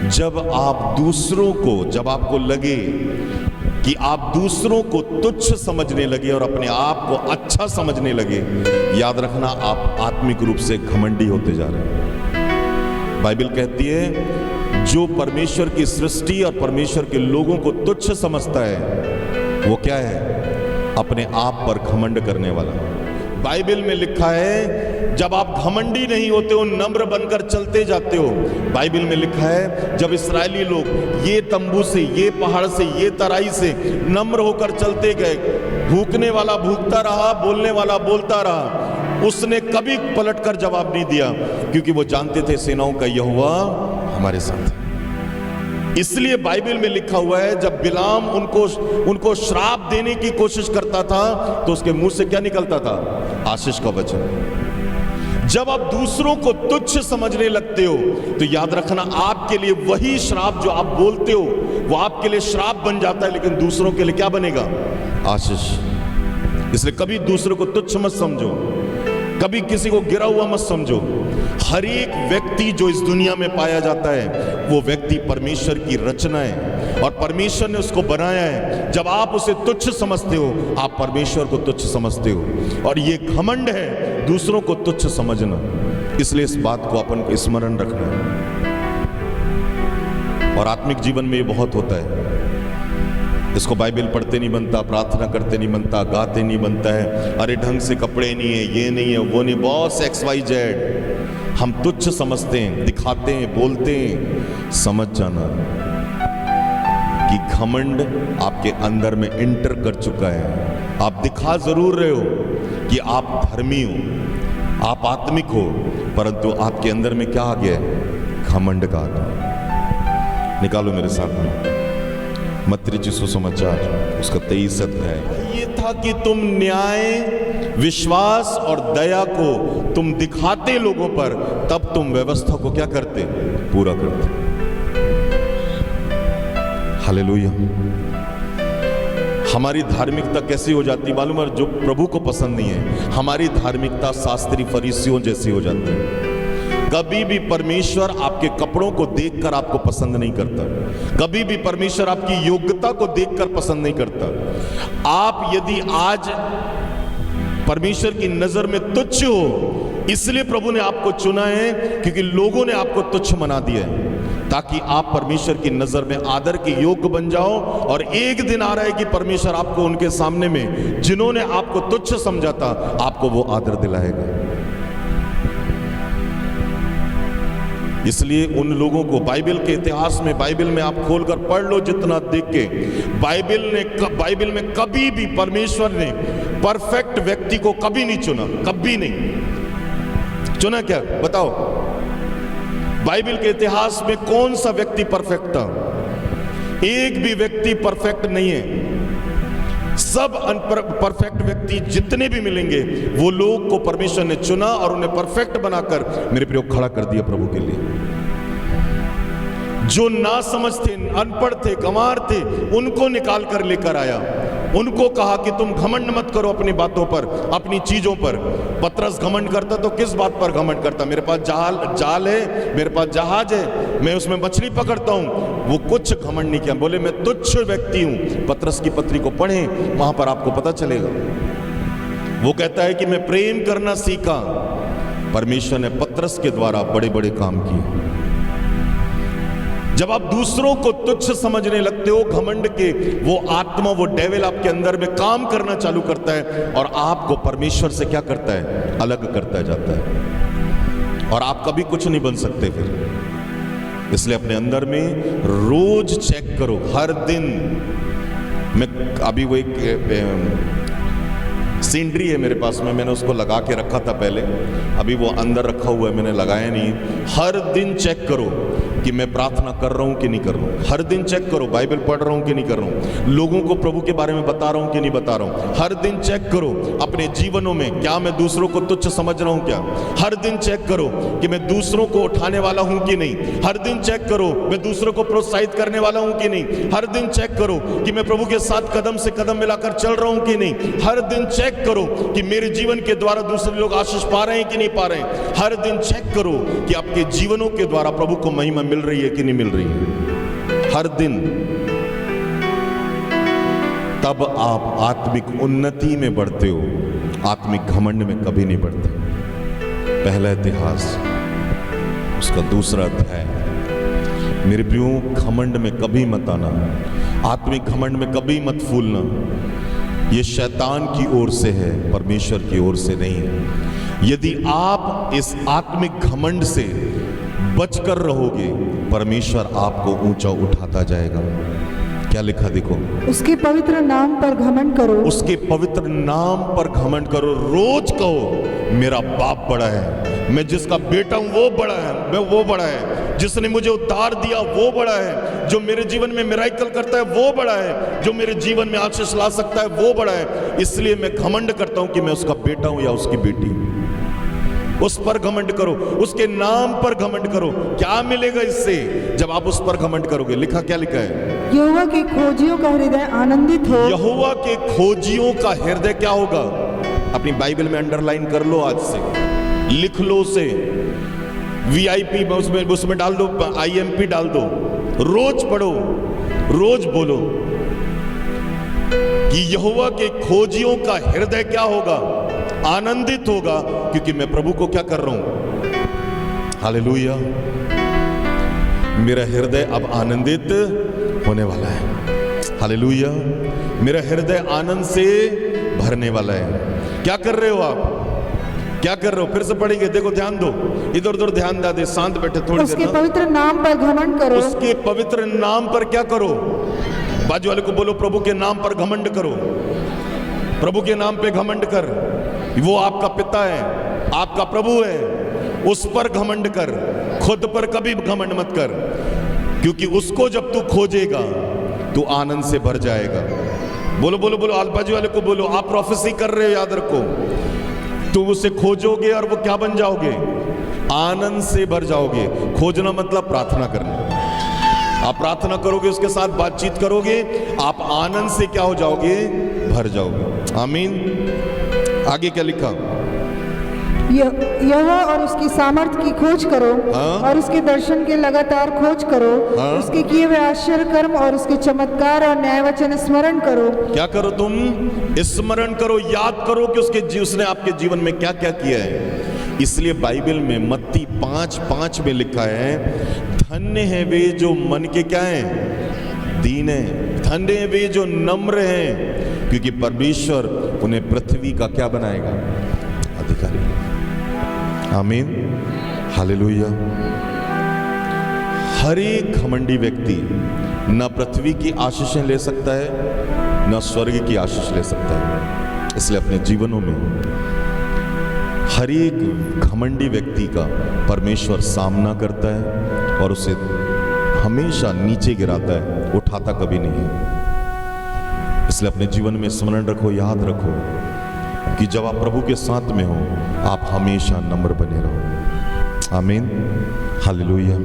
जब आपको लगे कि आप दूसरों को तुच्छ समझने लगे और अपने आप को अच्छा समझने लगे, याद रखना आप आत्मिक रूप से घमंडी होते जा रहे हैं। बाइबल कहती है जो परमेश्वर की सृष्टि और परमेश्वर के लोगों को तुच्छ समझता है वो क्या है? अपने आप पर घमंड करने वाला। बाइबल में लिखा है जब आप घमंडी नहीं होते हो, नम्र बनकर चलते जाते हो। बाइबल में लिखा है जब इस्राएली लोग ये तंबू से, ये पहाड़ से, ये तराई से नम्र होकर चलते गए, भूखने वाला भूखता रहा, बोलने वाला बोलता रहा, उसने कभी पलटकर जवाब नहीं दिया, क्योंकि वो जानते थे सेनाओं का यहोवा हमारे साथ है। इसलिए बाइबल में लिखा हुआ है जब बिलाम उनको श्राप देने की कोशिश करता था तो उसके मुंह से क्या निकलता था? आशीष का वचन। जब आप दूसरों को तुच्छ समझने लगते हो तो याद रखना आपके लिए वही श्राप जो आप बोलते हो वो आपके लिए श्राप बन जाता है, लेकिन दूसरों के लिए क्या बनेगा? आशीष। इसलिए कभी दूसरों को तुच्छ मत समझो, कभी किसी को गिरा हुआ मत समझो। हर एक व्यक्ति जो इस दुनिया में पाया जाता है वो व्यक्ति परमेश्वर की रचना है और परमेश्वर ने उसको बनाया है। जब आप उसे तुच्छ समझते हो आप परमेश्वर को तुच्छ समझते हो, और ये घमंड है दूसरों को तुच्छ समझना। इसलिए इस बात को अपन को स्मरण रखना है। और आत्मिक जीवन में ये बहुत होता है। इसको बाइबल पढ़ते नहीं बनता, प्रार्थना करते नहीं बनता, गाते नहीं बनता है, अरे ढंग से कपड़े नहीं है, ये नहीं है, वो नहीं, बॉस XYZ हम तुच्छ समझते हैं, दिखाते हैं, बोलते हैं। समझ जाना कि घमंड आपके अंदर में एंटर कर चुका है। आप दिखा जरूर रहे हो कि आप धर्मी हो, आप आत्मिक हो, परंतु आपके अंदर में क्या आ गया है? घमंड का आत्मा। निकालो मेरे साथ में मत्ती रचित सुसमाचार उसका 23 अध्याय। ये था कि तुम न्याय, विश्वास और दया को तुम दिखाते लोगों पर, तब तुम व्यवस्था को क्या करते? पूरा करते। हालेलुया। हमारी धार्मिकता कैसी हो जाती मालूम है? जो प्रभु को पसंद नहीं है, हमारी धार्मिकता शास्त्री फरीसियों जैसी हो जाती है। कभी भी परमेश्वर आपके कपड़ों को देखकर आपको पसंद नहीं करता, कभी भी परमेश्वर आपकी योग्यता को देखकर पसंद नहीं करता। आप यदि आज परमेश्वर की नजर में तुच्छ हो, इसलिए प्रभु ने आपको चुना है, क्योंकि लोगों ने आपको तुच्छ बना दिया है, ताकि आप परमेश्वर की नजर में आदर के योग्य बन जाओ। और एक दिन आ रहा है कि परमेश्वर आपको उनके सामने में, जिन्होंने आपको तुच्छ समझा था, आपको वो आदर दिलाएगा। इसलिए उन लोगों को बाइबल के इतिहास में, बाइबल में आप खोलकर पढ़ लो जितना देख के, बाइबल में कभी भी परमेश्वर ने परफेक्ट व्यक्ति को कभी नहीं चुना, कभी नहीं चुना। क्या बताओ? बाइबल के इतिहास में कौन सा व्यक्ति परफेक्ट था? एक भी व्यक्ति परफेक्ट नहीं है। सब परफेक्ट व्यक्ति जितने भी मिलेंगे वो लोग को परमेश्वर ने चुना और उन्हें परफेक्ट बनाकर मेरे प्रयोग खड़ा कर दिया प्रभु के लिए। जो ना समझ थे, अनपढ़ थे, गंवार थे, उनको निकाल कर लेकर आया। उनको कहा कि तुम घमंड मत करो अपनी बातों पर, अपनी चीजों पर। पतरस घमंड करता तो किस बात पर घमंड करता? मेरे पास जाल है, मेरे पास जहाज है, मैं उसमें मछली पकड़ता हूं। वो कुछ घमंड नहीं किया, बोले मैं तुच्छ व्यक्ति हूं। पतरस की पत्री को पढ़ें, वहां पर आपको पता चलेगा। वो कहता है कि मैं प्रेम करना सीखा। परमेश्वर ने पतरस के द्वारा बड़े बड़े काम किए। जब आप दूसरों को तुच्छ समझने लगते हो, घमंड के वो आत्मा, वो डेविल आपके अंदर में काम करना चालू करता है और आपको परमेश्वर से क्या करता है? अलग करता जाता है, और आप कभी कुछ नहीं बन सकते फिर। इसलिए अपने अंदर में रोज चेक करो, हर दिन। मैं अभी वो एक सीनरी है मेरे पास में, मैंने उसको लगा के रखा था पहले, अभी वो अंदर रखा हुआ है, मैंने लगाया नहीं। हर दिन चेक करो कि मैं प्रार्थना कर रहा हूं कि नहीं कर रहा हूं। हर दिन चेक करो बाइबल पढ़ रहा हूं कि नहीं कर रहा हूं, लोगों को प्रभु के बारे में बता रहा हूं कि नहीं बता रहा हूं। हर दिन चेक करो अपने जीवनों में, क्या मैं दूसरों को तुच्छ समझ रहा हूं क्या? हर दिन चेक करो कि मैं दूसरों को उठाने वाला हूं कि नहीं। हर दिन चेक करो मैं दूसरों को प्रोत्साहित करने वाला हूं कि नहीं। हर दिन चेक करो कि मैं प्रभु के साथ कदम से कदम मिलाकर चल रहा हूं कि नहीं। हर दिन चेक करो कि मेरे जीवन के द्वारा दूसरे लोग आशीष पा रहे हैं कि नहीं पा रहे हैं। हर दिन चेक करो कि आपके जीवनों के द्वारा प्रभु को महिमा मिल मिल रही है कि नहीं मिल रही है हर दिन, तब आप आत्मिक उन्नति में बढ़ते हो, आत्मिक घमंड में कभी नहीं बढ़ते। पहला इतिहास, उसका दूसरा अध्याय। मेरे प्रियो, घमंड में कभी मत आना, आत्मिक घमंड में कभी मत फूलना। यह शैतान की ओर से है, परमेश्वर की ओर से नहीं। यदि आप इस आत्मिक घमंड से बचकर रहोगे, परमेश्वर आपको ऊंचा उठाता जाएगा। क्या लिखा देखो, उसके पवित्र नाम पर घमंड करो। उसके पवित्र नाम पर घमंड करो। रोज कहो मेरा बाप बड़ा है, मैं जिसका बेटा हूं वो बड़ा है, मैं वो बड़ा है, जिसने मुझे उद्धार दिया वो बड़ा है, जो मेरे जीवन में मिराकल करता है वो बड़ा है, जो मेरे जीवन में आशीष ला सकता है वो बड़ा है। इसलिए मैं घमंड करता हूं कि मैं उसका बेटा हूं या उसकी बेटी। उस पर घमंड करो, उसके नाम पर घमंड करो। क्या मिलेगा इससे जब आप उस पर घमंड करोगे? लिखा, क्या लिखा है? यहोवा के खोजियों का हृदय आनंदित हो। यहोवा के खोजियों का हृदय क्या होगा? अपनी बाइबल में अंडरलाइन कर लो, आज से लिख लो उसे, VIP उसमें डाल दो, IMP डाल दो। रोज पढ़ो, रोज बोलो कि यहोवा के खोजियों का हृदय क्या होगा? आनंदित होगा, क्योंकि मैं प्रभु को क्या कर रहा हूं? हालेलुया। मेरा हृदय अब आनंदित होने वाला है। हालेलुया। मेरा हृदय आनंद से भरने वाला है। क्या कर रहे हो आप? क्या कर रहे हो? फिर से पढ़ेंगे, देखो, ध्यान दो, इधर उधर ध्यान ना दे, शांत बैठे थोड़ी देर। उसके पवित्र नाम पर घमंड करो। उसके पवित्र नाम पर क्या करो? बाजू वाले को बोलो, प्रभु के नाम पर घमंड करो। प्रभु के नाम पे घमंड कर। वो आपका पिता है, आपका प्रभु है, उस पर घमंड कर, खुद पर कभी घमंड मत कर, क्योंकि उसको जब तू खोजेगा तू आनंद से भर जाएगा। बोलो बोलो बोलो, बाजू वाले को बोलो, आप प्रोफेसी कर रहे हो, याद रखो, तुम उसे खोजोगे और वो क्या बन जाओगे? आनंद से भर जाओगे। खोजना मतलब प्रार्थना करना। आप प्रार्थना करोगे, उसके साथ बातचीत करोगे, आप आनंद से क्या हो जाओगे? भर जाओगे। आमीन। आगे क्या लिखा? यहोवा और उसकी सामर्थ की खोज करो। हाँ? और उसके दर्शन के लगातार खोज करो। हाँ? उसके किए हुए आश्चर्य कर्म और उसके चमत्कार और न्याय वचन स्मरण करो। क्या करो? तुम स्मरण करो, याद करो कि उसने आपके जीवन में क्या क्या किया है। इसलिए बाइबल में मत्ती 5:5 में लिखा है, धन्य है वे जो मन के क्या हैं? दीन है। धन्य है वे जो नम्र हैं, क्योंकि परमेश्वर उन्हें पृथ्वी का क्या बनाएगा? अधिकारी। आमीन। हालेलुया। हर एक घमंडी व्यक्ति न पृथ्वी की आशीषें ले सकता है, न स्वर्ग की आशीष ले सकता है। इसलिए अपने जीवनों में हर एक घमंडी व्यक्ति का परमेश्वर सामना करता है और उसे हमेशा नीचे गिराता है, उठाता कभी नहीं है। इसलिए अपने जीवन में स्मरण रखो, याद रखो कि जब आप प्रभु के साथ में हो, आप हमेशा नम्र बने रहो। आमीन। हालेलुया।